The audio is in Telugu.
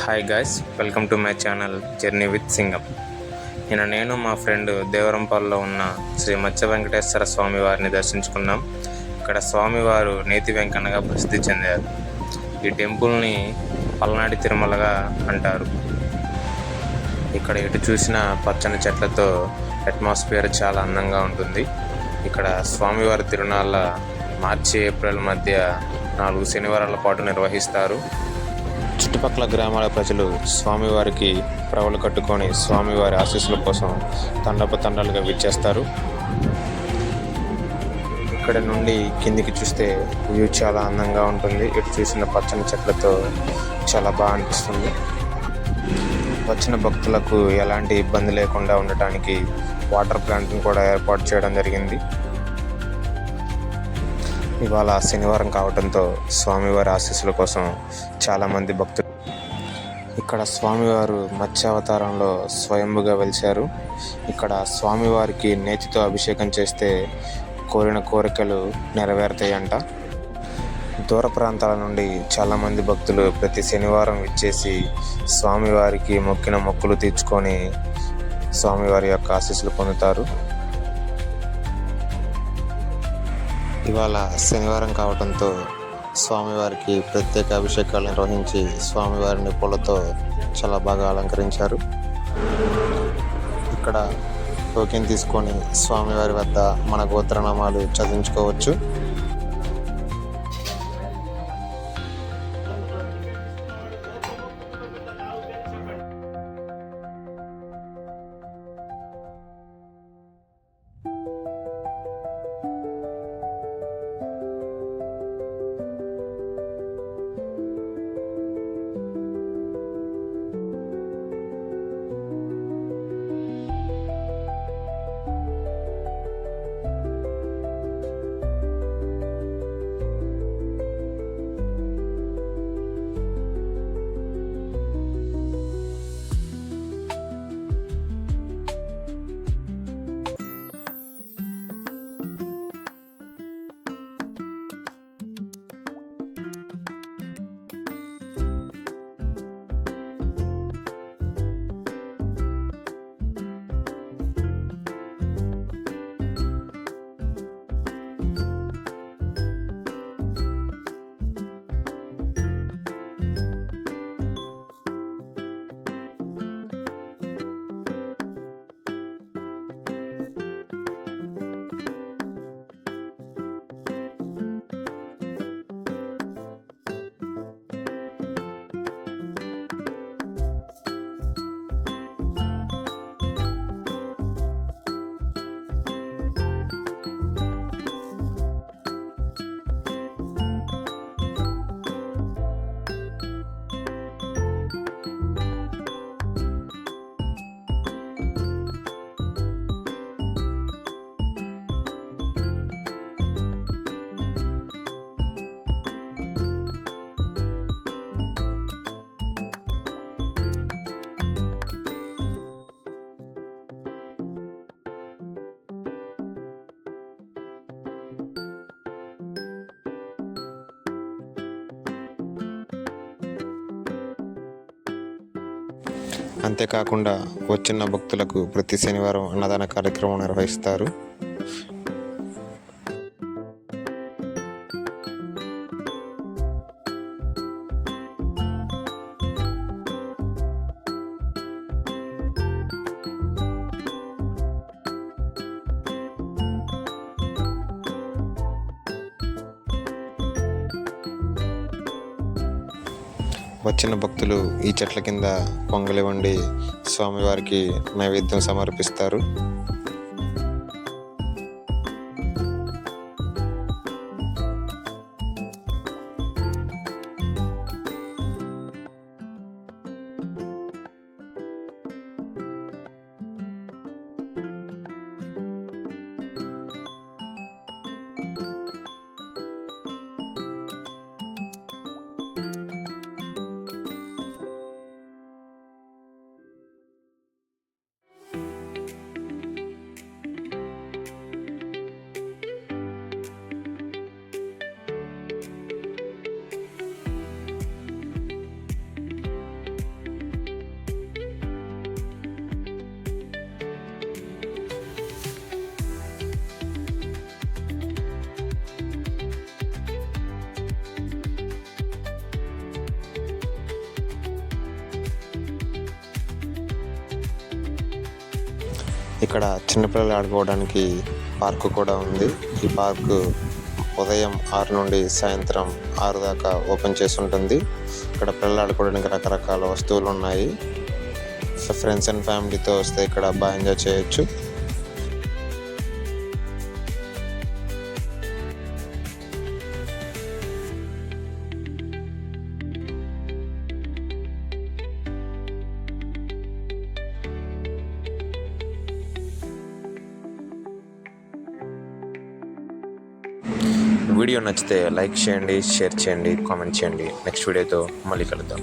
Hi guys, welcome to my channel journey with Singam. నేను మా ఫ్రెండ్ దేవరంపాల్లో ఉన్న శ్రీ మత్స్య వెంకటేశ్వర స్వామి వారిని దర్శించుకున్నాం. ఇక్కడ స్వామివారు నేతి వెంకన్నగా ప్రసిద్ధి చెందారు. ఈ టెంపుల్ని పల్నాటి తిరుమలగా అంటారు. ఇక్కడ ఎటు చూసిన పచ్చని చెట్లతో అట్మాస్ఫియర్ చాలా అందంగా ఉంటుంది. ఇక్కడ స్వామివారి తిరునాళ్ళ మార్చి ఏప్రిల్ మధ్య 4 శనివారాల పాటు నిర్వహిస్తారు. చుట్టుపక్కల గ్రామాల ప్రజలు స్వామివారికి ప్రవలు కట్టుకొని స్వామివారి ఆశీస్సుల కోసం తండోపతండాలుగా విచ్చేస్తారు. ఇక్కడ నుండి కిందికి చూస్తే వ్యూ చాలా అందంగా ఉంటుంది. ఇటు చూసిన పచ్చని చెట్లతో చాలా బాగా అనిపిస్తుంది. వచ్చిన భక్తులకు ఎలాంటి ఇబ్బంది లేకుండా ఉండటానికి వాటర్ ప్లాంట్ని కూడా ఏర్పాటు చేయడం జరిగింది. ఇవాళ శనివారం కావడంతో స్వామివారి ఆశీస్సుల కోసం చాలామంది భక్తులు ఇక్కడ స్వామివారు మత్స్యావతారంలో స్వయంభుగా వెలిశారు. ఇక్కడ స్వామివారికి నేతితో అభిషేకం చేస్తే కోరిన కోరికలు నెరవేరుతాయంట. దూర ప్రాంతాల నుండి చాలామంది భక్తులు ప్రతి శనివారం విచ్చేసి స్వామివారికి మొక్కిన మొక్కులు తీర్చుకొని స్వామివారి యొక్క ఆశీస్సులు పొందుతారు. ఇవాళ శనివారం కావడంతో స్వామివారికి ప్రత్యేక అభిషేకాలు నిర్వహించి స్వామివారిని పూలతో చాలా బాగా అలంకరించారు. ఇక్కడ టోకెన్ తీసుకొని స్వామివారి వద్ద మన గోత్రనామాలు చదివించుకోవచ్చు. అంతేకాకుండా వచ్చిన భక్తులకు ప్రతి శనివారం అన్నదాన కార్యక్రమం నిర్వహిస్తారు. వచ్చిన భక్తులు ఈ చెట్ల కింద పొంగలి వండి స్వామివారికి నైవేద్యం సమర్పిస్తారు. ఇక్కడ చిన్నపిల్లలు ఆడుకోవడానికి పార్కు కూడా ఉంది. ఈ పార్కు ఉదయం 6 నుండి సాయంత్రం 6 దాకా ఓపెన్ చేసి ఉంటుంది. ఇక్కడ పిల్లలు ఆడుకోవడానికి రకరకాల వస్తువులు ఉన్నాయి. ఫ్రెండ్స్ అండ్ ఫ్యామిలీతో వస్తే ఇక్కడ బాగా ఎంజాయ్ చేయొచ్చు. వీడియో నచ్చితే లైక్ చేయండి, షేర్ చేయండి, కామెంట్ చేయండి. నెక్స్ట్ వీడియోతో మళ్ళీ కలుద్దాం.